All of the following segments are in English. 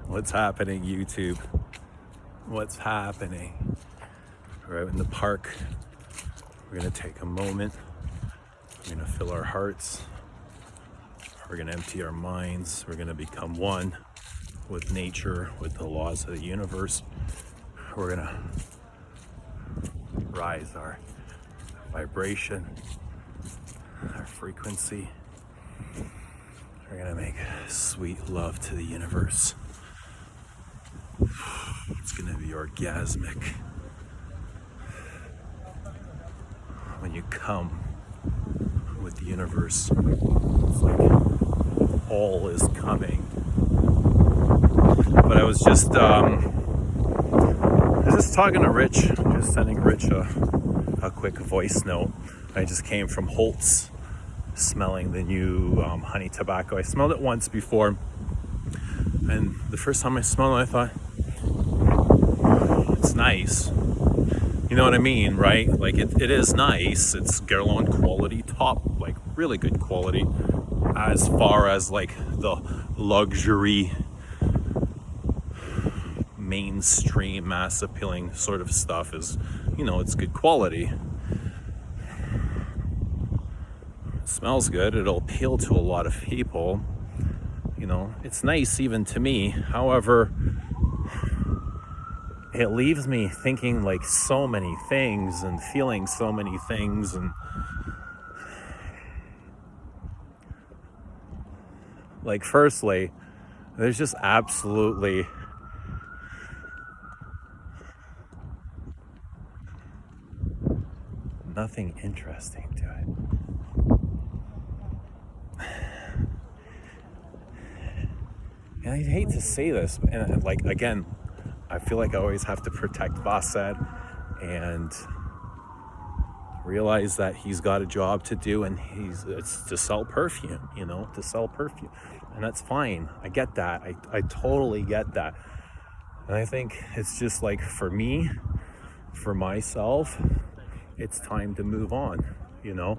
What's happening, YouTube? What's happening? We're out in the park. We're gonna take a moment. We're gonna fill our hearts. We're gonna empty our minds. We're gonna become one with nature, with the laws of the universe. We're gonna rise our vibration, our frequency. We're gonna make sweet love to the universe. It's gonna be orgasmic. When you come with the universe, it's like all is coming. But I was just talking to Rich, just sending Rich a quick voice note. I just came from Holt's, smelling the new honey tobacco. I smelled it once before, and the first time I smelled it, I thought, it's nice. You know what I mean, right? Like it is nice. It's Guerlain quality, top, like really good quality. As far as like the luxury, mainstream, mass appealing sort of stuff is, you know, it's good quality. It smells good. It'll appeal to a lot of people. You know, it's nice even to me. However, it leaves me thinking like so many things and feeling so many things, and like firstly, there's just absolutely nothing interesting to it. And I hate to say this, and like again, I feel like I always have to protect Vasset and realize that he's got a job to do, and it's to sell perfume, you know, to sell perfume. And that's fine. I get that. I totally get that. And I think it's just like for me, for myself, it's time to move on, you know.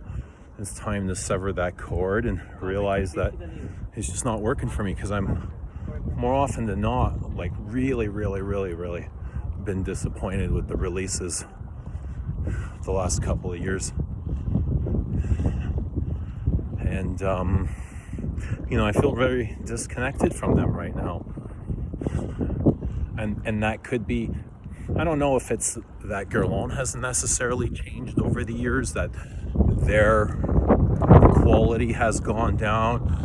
It's time to sever that cord and realize that it's just not working for me, because I'm more often than not, like really been disappointed with the releases the last couple of years. And, you know, I feel very disconnected from them right now. And that could be, I don't know if it's that Guerlain hasn't necessarily changed over the years, that their quality has gone down.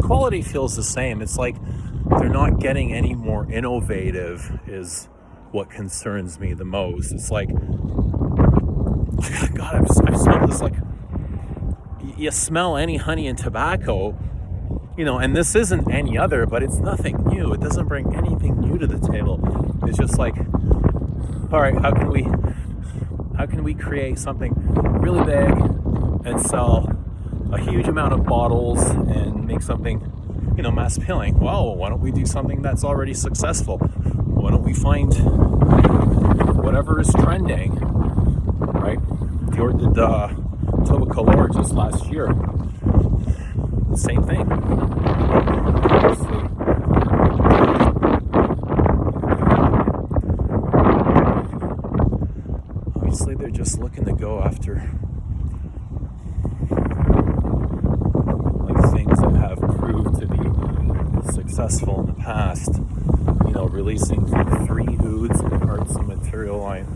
Quality feels the same. It's like they're not getting any more innovative is what concerns me the most. It's like, God, I've smelled this, like, you smell any honey and tobacco, you know, and this isn't any other, but it's nothing new. It doesn't bring anything new to the table. It's just like, all right, how can we create something really big and sell a huge amount of bottles and make something, you know, mass appealing? Well, why don't we do something that's already successful? Why don't we find whatever is trending, right? Dior did Toba Color just last year. The same thing. Obviously, they're just looking to go after like things that have proved to be successful in the past. You know, releasing 3 oods and parts of material line.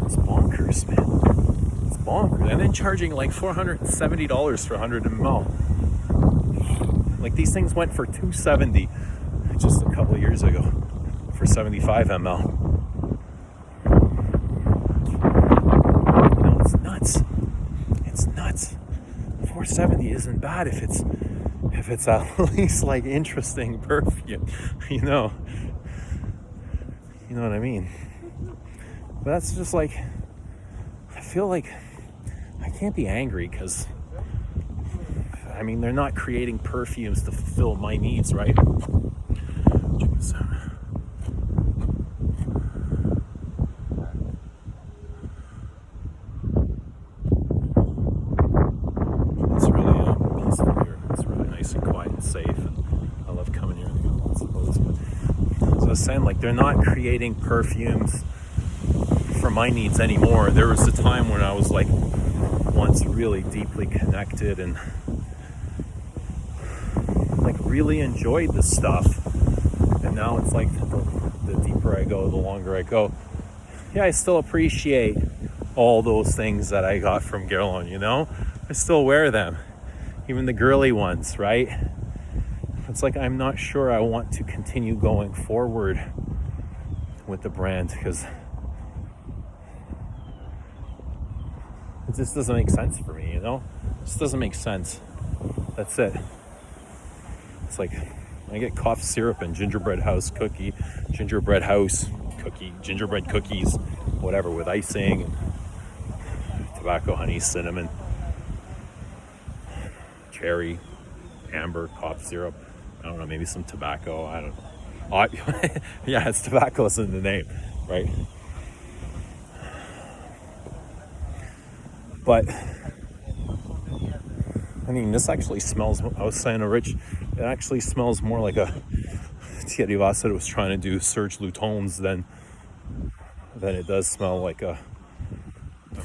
It's bonkers, man. It's bonkers. And then charging like $470 for 100 ml. Like, these things went for $270 just a couple of years ago for 75 ml. You know, it's nuts. It's nuts. $470 isn't bad if it's at least like interesting perfume, you know what I mean. But that's just like, I feel like I can't be angry, because I mean, they're not creating perfumes to fulfill my needs, right? It's really peaceful here. It's really nice and quiet and safe, and I love coming here. And lots of boats. But saying, like, they're not creating perfumes for my needs anymore. There was a time when I was like once really deeply connected and like really enjoyed the stuff, and now it's like the deeper I go, the longer I go, yeah, I still appreciate all those things that I got from Guerlain, you know? I still wear them, even the girly ones, right? It's like I'm not sure I want to continue going forward with the brand because it just doesn't make sense for me, you know? It just doesn't make sense. That's it. It's like I get cough syrup and gingerbread cookies, whatever, with icing and tobacco, honey, cinnamon, cherry, amber, cough syrup. I don't know, maybe some tobacco. I don't know. Yeah, it's tobacco's in the name, right? But I mean, this actually smells, I was saying to Rich, it actually smells more like a Thierry Vassar was trying to do Serge Lutens than it does smell like a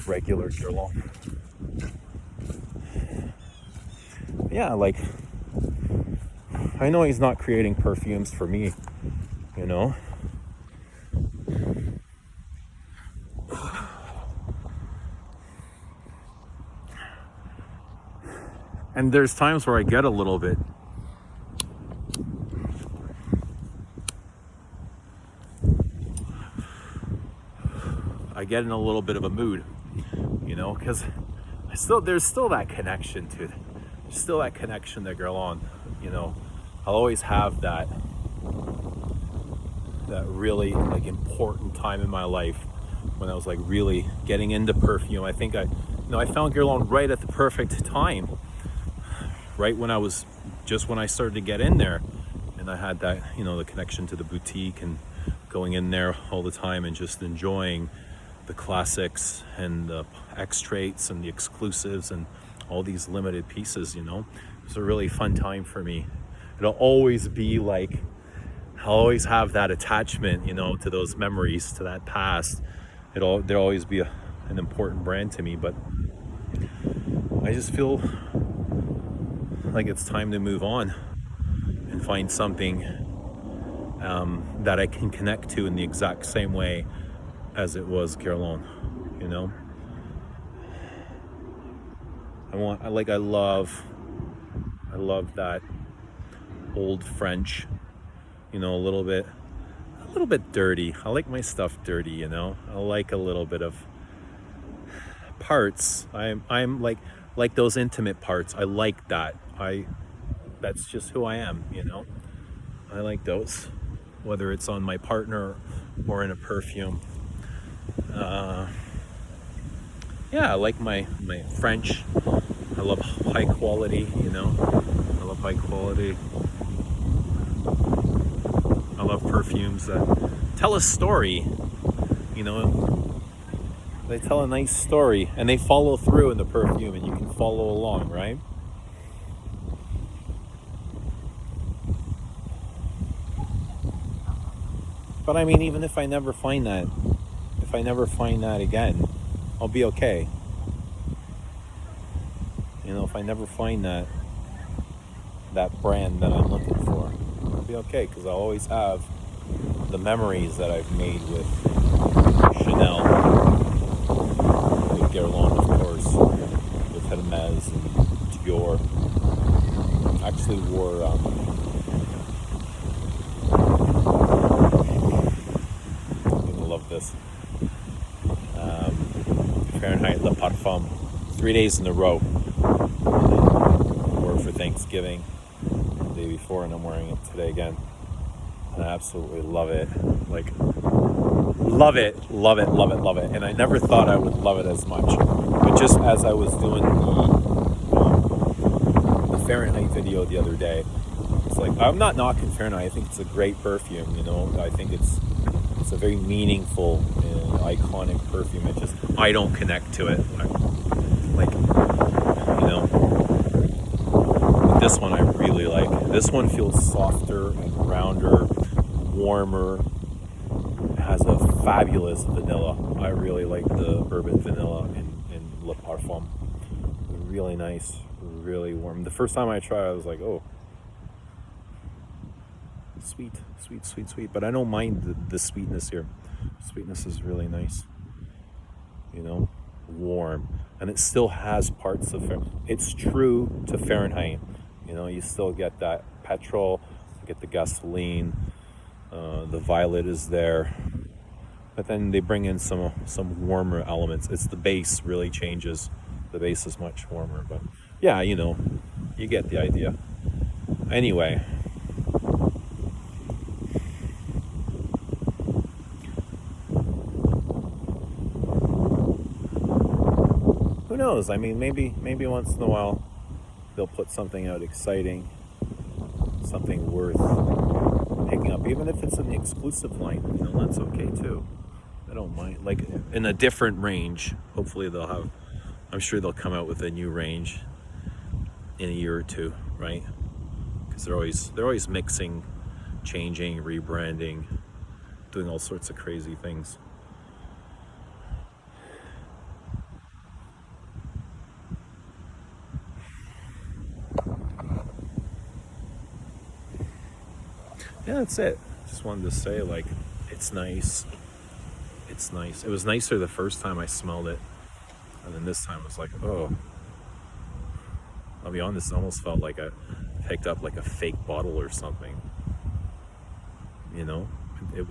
regular Guerlain. Yeah, like, I know he's not creating perfumes for me, you know? And there's times where I get a little bit in a little bit of a mood, you know, because there's still that connection to it. There's still that connection to Guerlain, you know. I'll always have that really like important time in my life when I was like really getting into perfume. I think I found Guerlain right at the perfect time, right when I started to get in there, and I had that, you know, the connection to the boutique and going in there all the time and just enjoying the classics and the extracts and the exclusives and all these limited pieces, you know. It was a really fun time for me. It'll always be like, I'll always have that attachment, you know, to those memories, to that past. There'll always be an important brand to me, but I just feel like it's time to move on and find something that I can connect to in the exact same way as it was Guerlain, you know. I love that old French, you know, a little bit dirty. I like my stuff dirty, you know. I like a little bit of parts. I'm like those intimate parts. I like that. That's just who I am, you know. I like those, whether it's on my partner or in a perfume. Yeah, I like my French. I love high quality, you know. I love high quality. I love perfumes that tell a story, you know. They tell a nice story and they follow through in the perfume and you can follow along, right? But I mean, even if I never find that again, I'll be okay. You know, if I never find that brand that I'm looking for, I'll be okay, because I'll always have the memories that I've made with Chanel, with Guerlain, of course, with Hermes and Dior. I actually wore you're gonna love this. Fahrenheit Le Parfum, 3 days in a row. Wore it for Thanksgiving, the day before, and I'm wearing it today again. And I absolutely love it. Like, love it. And I never thought I would love it as much. But just as I was doing the Fahrenheit video the other day, it's like, I'm not knocking Fahrenheit. I think it's a great perfume, you know. I think it's a very meaningful and iconic perfume. I don't connect to it. Like, you know, but this one I really like. This one feels softer and rounder, warmer. It has a fabulous vanilla. I really like the bourbon vanilla in Le Parfum. Really nice, really warm. The first time I tried it, I was like, oh, sweet, sweet, sweet, sweet. But I don't mind the sweetness here. Sweetness is really nice. You know, warm. And it still has parts of it's true to Fahrenheit. You know, you still get that petrol, you get the gasoline, the violet is there. But then they bring in some warmer elements. It's the base really changes. The base is much warmer, but yeah, you know, you get the idea. Anyway, who knows? I mean, maybe once in a while they'll put something out exciting, something worth picking up, even if it's an exclusive line. You know, that's okay too. I don't mind. Like in a different range. Hopefully they'll have. I'm sure they'll come out with a new range in a year or two, right? Because they're always mixing, changing, rebranding, doing all sorts of crazy things. Yeah, that's it. Just wanted to say, like, it's nice. It's nice. It was nicer the first time I smelled it. And then this time it was like, oh. I'll be honest, it almost felt like I picked up like a fake bottle or something. You know? It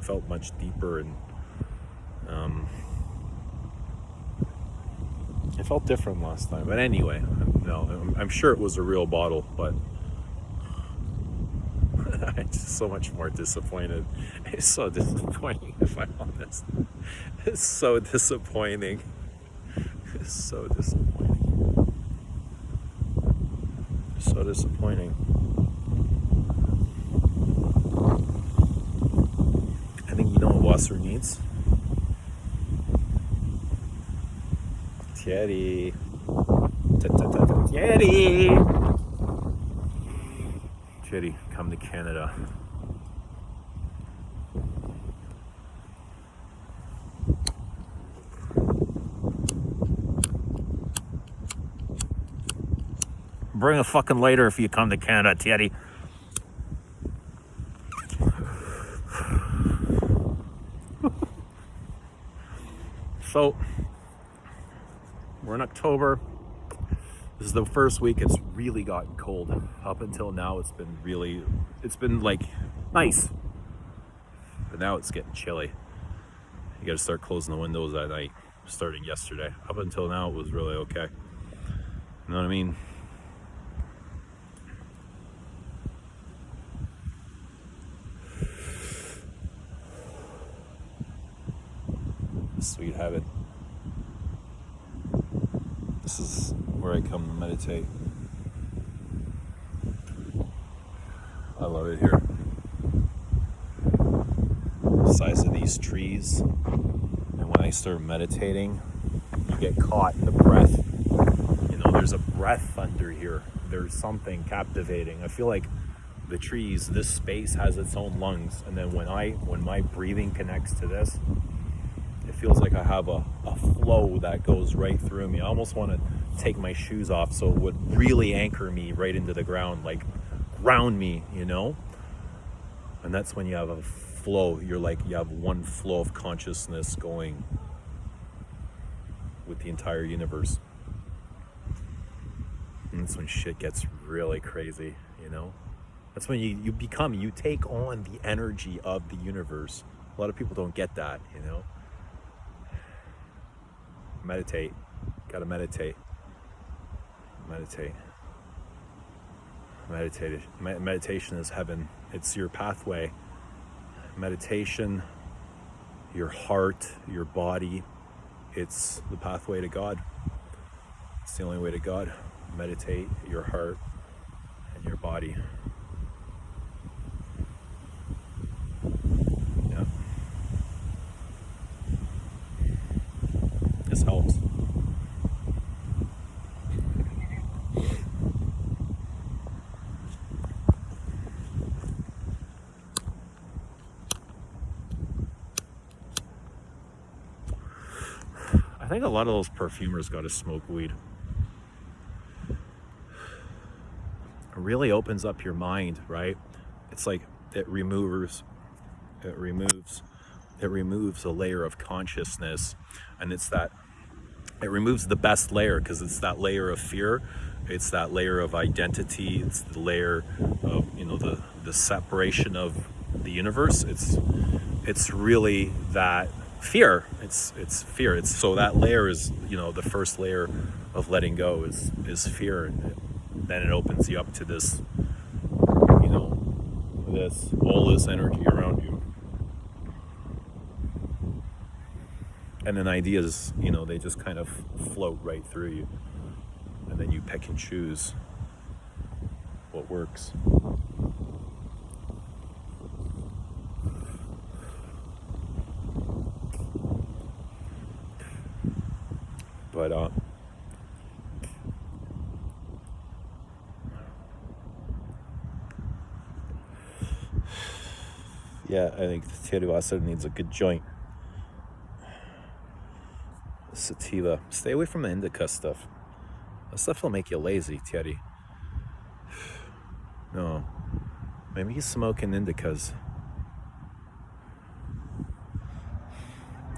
felt much deeper and it felt different last time. But anyway, no, I'm sure it was a real bottle, but I'm just so much more disappointed. It's so disappointing, if I'm honest. It's so disappointing. It's so disappointing. So disappointing. I think you know what Wasser needs? Thierry. Thierry! Thierry, come to Canada. Bring a fucking lighter if you come to Canada, Thierry. So, we're in October. This is the first week it's really gotten cold. Up until now, it's been like nice. But now it's getting chilly. You gotta start closing the windows at night, starting yesterday. Up until now, it was really okay. You know what I mean? Sweet habit. This is where I come to meditate. I love it here. The size of these trees. And when I start meditating, you get caught in the breath. You know, there's a breath under here. There's something captivating. I feel like the trees, this space has its own lungs. And then when my breathing connects to this, it feels like I have a flow that goes right through me. I almost want to take my shoes off so it would really anchor me right into the ground, like ground me, you know? And that's when you have a flow. You have one flow of consciousness going with the entire universe. And that's when shit gets really crazy, you know? That's when you take on the energy of the universe. A lot of people don't get that, you know? Meditate. Gotta meditate. Meditation is heaven. It's your pathway. Meditation, your heart, your body, it's the pathway to God. It's the only way to God. Meditate your heart and your body. Yeah. This helps. I think a lot of those perfumers got to smoke weed. It really opens up your mind, right? It's like it removes a layer of consciousness, and it removes the best layer, because it's that layer of fear, it's that layer of identity, it's the layer of, you know, the separation of the universe. It's really that fear. It's fear. It's so that layer is, you know, the first layer of letting go is fear, and then it opens you up to this, you know, all this energy around you. And then ideas, you know, they just kind of float right through you, and then you pick and choose what works. But yeah, I think Tiruasa needs a good joint. Sativa. Stay away from the indica stuff. That stuff will make you lazy, Thierry. No. Maybe he's smoking indicas.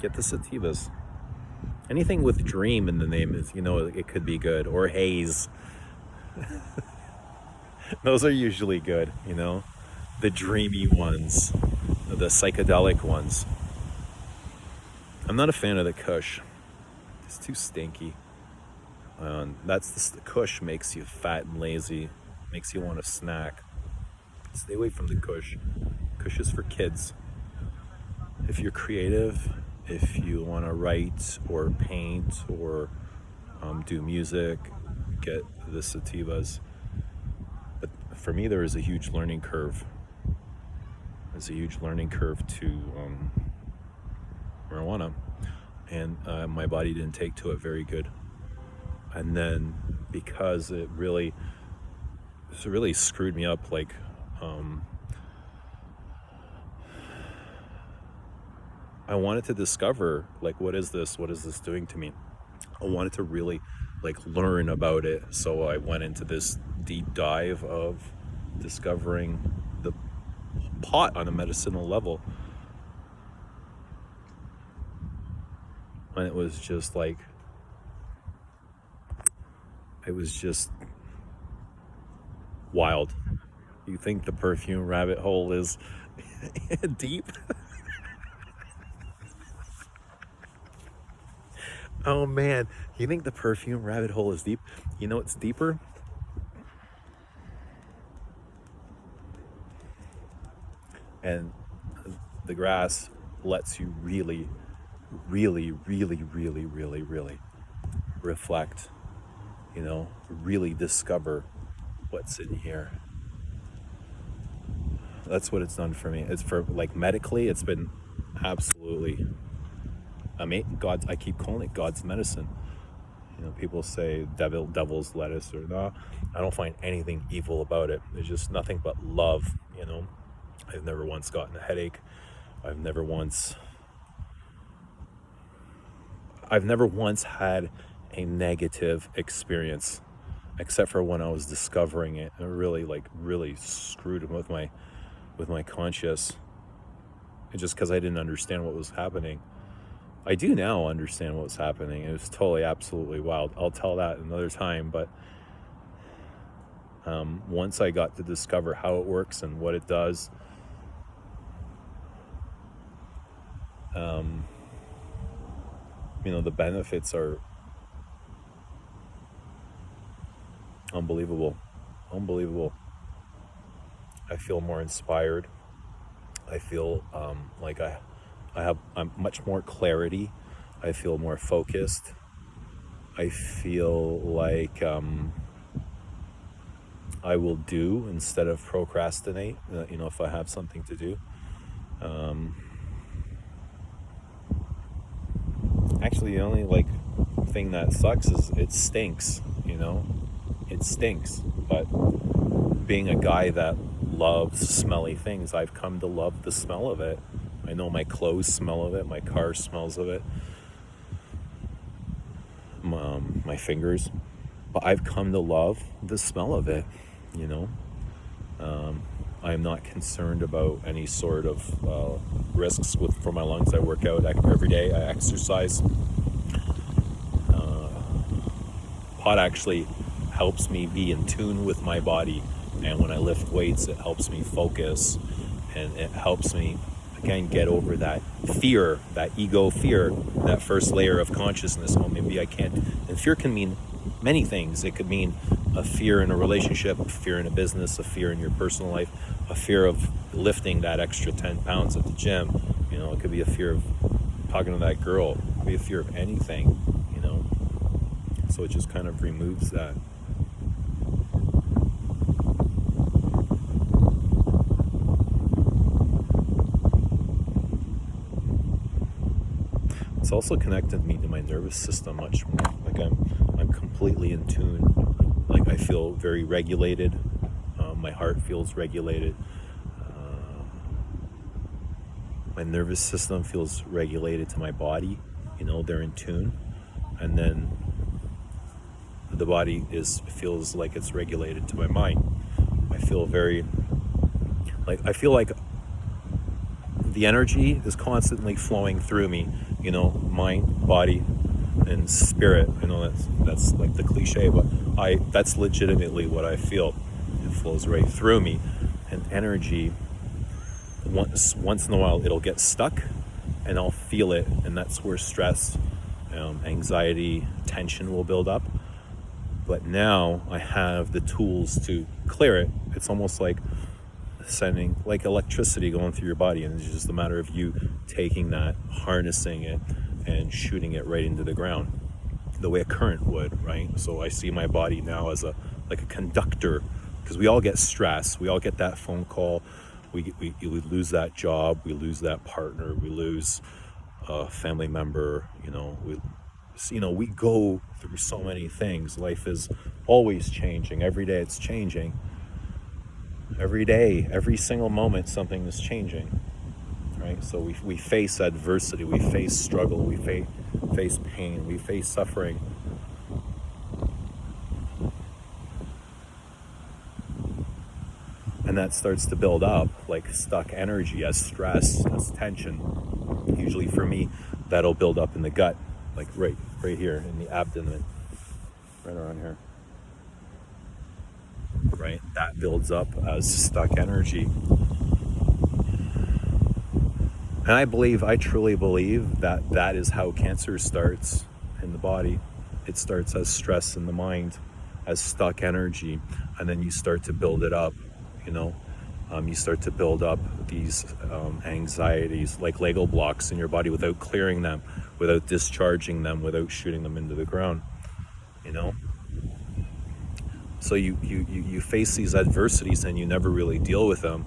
Get the sativas. Anything with dream in the name is, you know, it could be good. Or haze. Those are usually good, you know. The dreamy ones. The psychedelic ones. I'm not a fan of the Kush. It's too stinky. The Kush makes you fat and lazy, makes you want to snack. Stay away from the Kush. Kush is for kids. If you're creative, if you want to write or paint or do music, get the sativas. But for me, there is a huge learning curve. There's a huge learning curve to marijuana. And my body didn't take to it very good. And then because it really screwed me up, like I wanted to discover, like, what is this doing to me? I wanted to really like learn about it. So I went into this deep dive of discovering the pot on a medicinal level. And it was just wild. You think the perfume rabbit hole is deep? Oh man, you think the perfume rabbit hole is deep? You know what's deeper? And the grass lets you really reflect, you know, really discover what's in here. That's what it's done for me. It's for, like, medically, it's been absolutely amazing. I keep calling it God's medicine. You know, people say devil's lettuce, or no, I don't find anything evil about it. There's just nothing but love, you know. I've never once gotten a headache. I've never once had a negative experience, except for when I was discovering it. It really screwed with my conscious. And just because I didn't understand what was happening. I do now understand what was happening. It was totally, absolutely wild. I'll tell that another time. But once I got to discover how it works and what it does, you know, the benefits are unbelievable. I feel more inspired. I feel like I'm much more clarity. I feel more focused. I feel like I will do instead of procrastinate, you know, if I have something to do. Actually, the only thing that sucks is it stinks, you know. It stinks. But being a guy that loves smelly things, I've come to love the smell of it. I know my clothes smell of it, my car smells of it. my fingers, but I've come to love the smell of it, you know. I'm not concerned about any sort of risks for my lungs. I work out every day. I exercise. Pot actually helps me be in tune with my body, and when I lift weights, it helps me focus, and it helps me again get over that fear, that ego fear, that first layer of consciousness. Oh, maybe I can't. And fear can mean many things. It could mean a fear in a relationship, a fear in a business, a fear in your personal life, a fear of lifting that extra 10 pounds at the gym. You know, it could be a fear of talking to that girl. It could be a fear of anything, you know. So it just kind of removes that. It's also connected me to my nervous system much more. Like I'm completely in tune. Like I feel very regulated. My heart feels regulated. My nervous system feels regulated to my body. You know, they're in tune. And then the body feels like it's regulated to my mind. I feel like the energy is constantly flowing through me, you know, mind, body, and spirit. I know that's like the cliche, but that's legitimately what I feel. It flows right through me. And energy, once in a while, it'll get stuck, and I'll feel it, and that's where stress, anxiety, tension will build up. But now I have the tools to clear it. It's almost like sending like electricity going through your body, and it's just a matter of you taking that, harnessing it, and shooting it right into the ground the way a current would, right? So I see my body now as a conductor, because we all get stress, we all get that phone call, we lose that job, we lose that partner, we lose a family member, we go through so many things. Life is always changing. Every day it's changing. Every day, every single moment, something is changing, right? So we face adversity, we face struggle, we face pain, we face suffering. And that starts to build up like stuck energy, as stress, as tension. Usually for me, that'll build up in the gut, like right here in the abdomen, right around here. Right? That builds up as stuck energy. And I truly believe that is how cancer starts in the body. It starts as stress in the mind, as stuck energy, and then you start to build it up, you start to build up these anxieties like Lego blocks in your body without clearing them, without discharging them, without shooting them into the ground, So you face these adversities and you never really deal with them,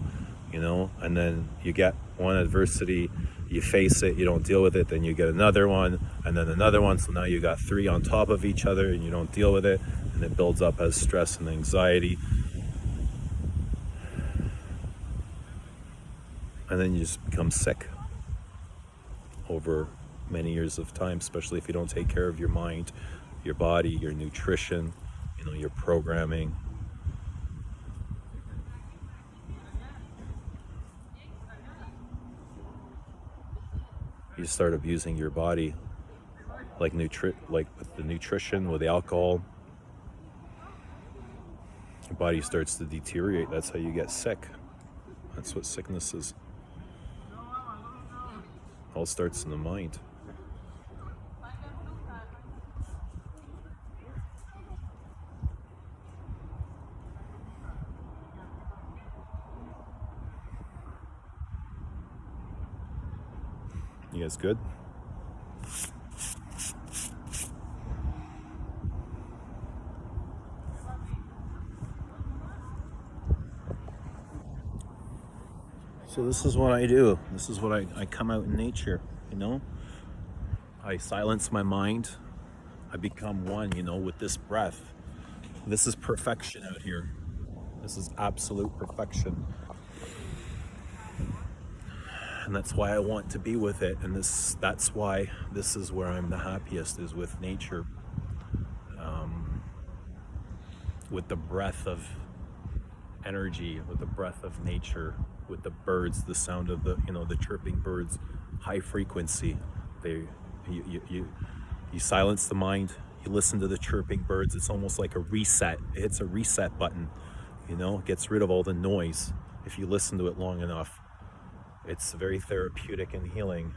and then you get one adversity, you face it, you don't deal with it, then you get another one, and then another one, so now you got 3 on top of each other and you don't deal with it, and it builds up as stress and anxiety. And then you just become sick over many years of time, especially if you don't take care of your mind, your body, your nutrition, your programming. You start abusing your body, like with the nutrition, with the alcohol. Your body starts to deteriorate. That's how you get sick. That's what sickness is. All starts in the mind. You guys good? So this is what I do. This is what I come out in nature, I silence my mind. I become one, with this breath. This is perfection out here. This is absolute perfection. And that's why I want to be with it. And that's why this is where I'm the happiest, is with nature. with the breath of energy, with the breath of nature, with the birds, the sound of the, the chirping birds, high frequency. You silence the mind, you listen to the chirping birds. It's almost like a reset. It hits a reset button, it gets rid of all the noise. If you listen to it long enough, it's very therapeutic and healing.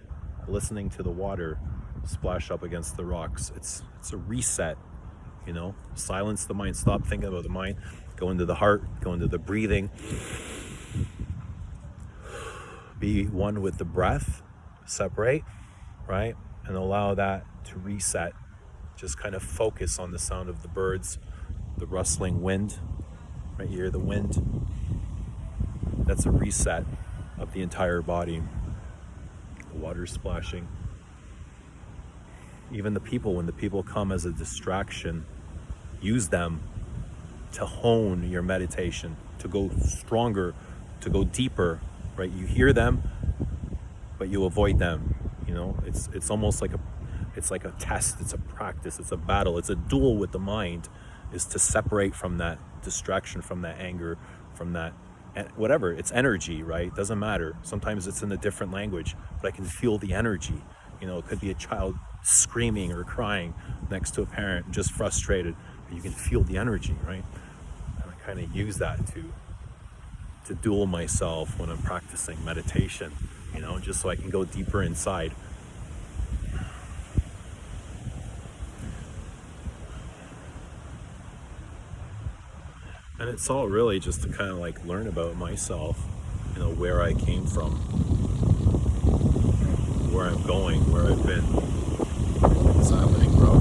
Listening to the water splash up against the rocks, it's a reset. Silence the mind, stop thinking about the mind, go into the heart, go into the breathing, be one with the breath, separate, right? And allow that to reset. Just kind of focus on the sound of the birds, the rustling wind, right? You hear the wind. That's a reset of the entire body. The water splashing. Even the people, when the people come as a distraction, use them to hone your meditation, to go stronger, to go deeper, right? You hear them, but you avoid them. It's almost like a test, it's a practice, it's a battle, it's a duel with the mind, is to separate from that distraction, from that anger, from that whatever. It's energy, right? Doesn't matter. Sometimes it's in a different language, but I can feel the energy. It could be a child screaming or crying next to a parent, just frustrated, but you can feel the energy, right? And I kind of use that to duel myself when I'm practicing meditation, just so I can go deeper inside. And it's all really just to kind of like learn about myself, where I came from, where I'm going, where I've been. What's happening, bro?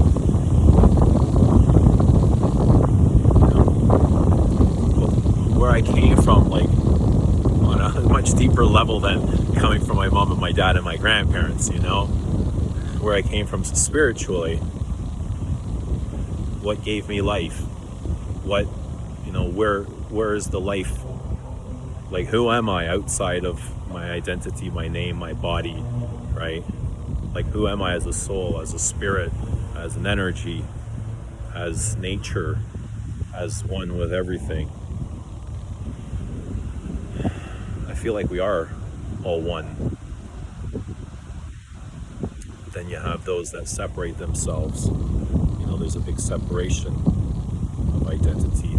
Where I came from, like, on a much deeper level than coming from my mom and my dad and my grandparents, where I came from spiritually, what gave me life, what, where is the life, like, who am I outside of my identity, my name, my body, right? Like, who am I as a soul, as a spirit, as an energy, as nature, as one with everything? I feel like we are all one. But then you have those that separate themselves. There's a big separation of identity.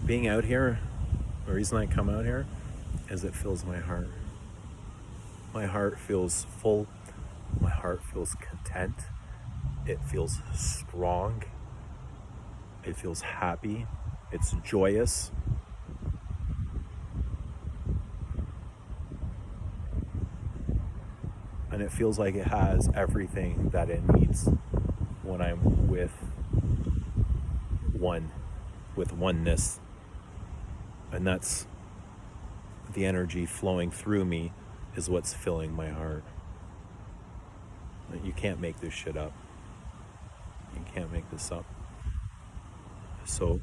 Being out here, the reason I come out here is it fills my heart. My heart feels full. My heart feels content. It feels strong. It feels happy. It's joyous. And it feels like it has everything that it needs when I'm with oneness. And that's the energy flowing through me is what's filling my heart. You can't make this shit up. You can't make this up. So,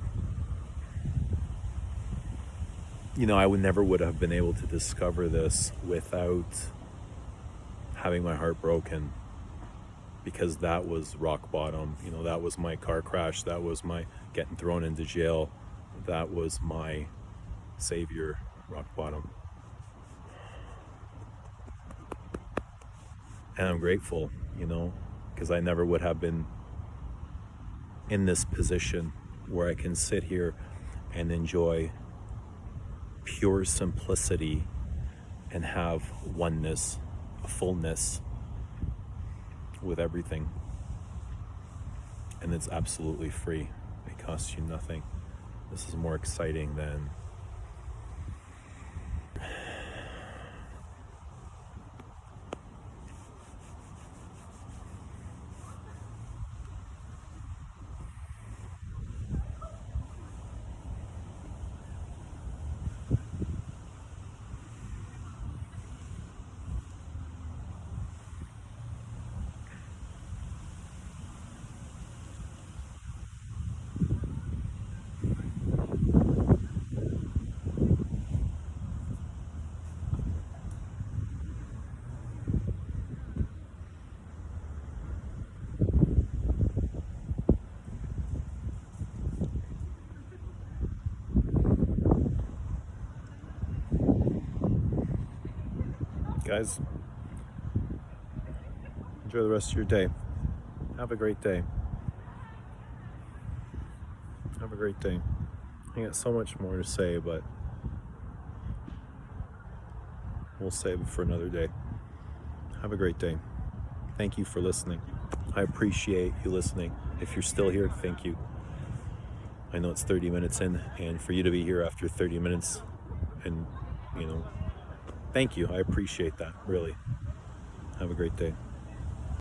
I would have been able to discover this without having my heart broken, because that was rock bottom. That was my car crash. That was my getting thrown into jail. That was my savior, rock bottom. And I'm grateful, because I never would have been in this position where I can sit here and enjoy pure simplicity and have oneness, a fullness with everything. And it's absolutely free. It costs you nothing. This is more exciting than guys, enjoy the rest of your day. Have a great day. Have a great day. I got so much more to say, but we'll save it for another day. Have a great day. Thank you for listening. I appreciate you listening. If you're still here, thank you. I know it's 30 minutes in, and for you to be here after 30 minutes, and, thank you. I appreciate that, really. Have a great day.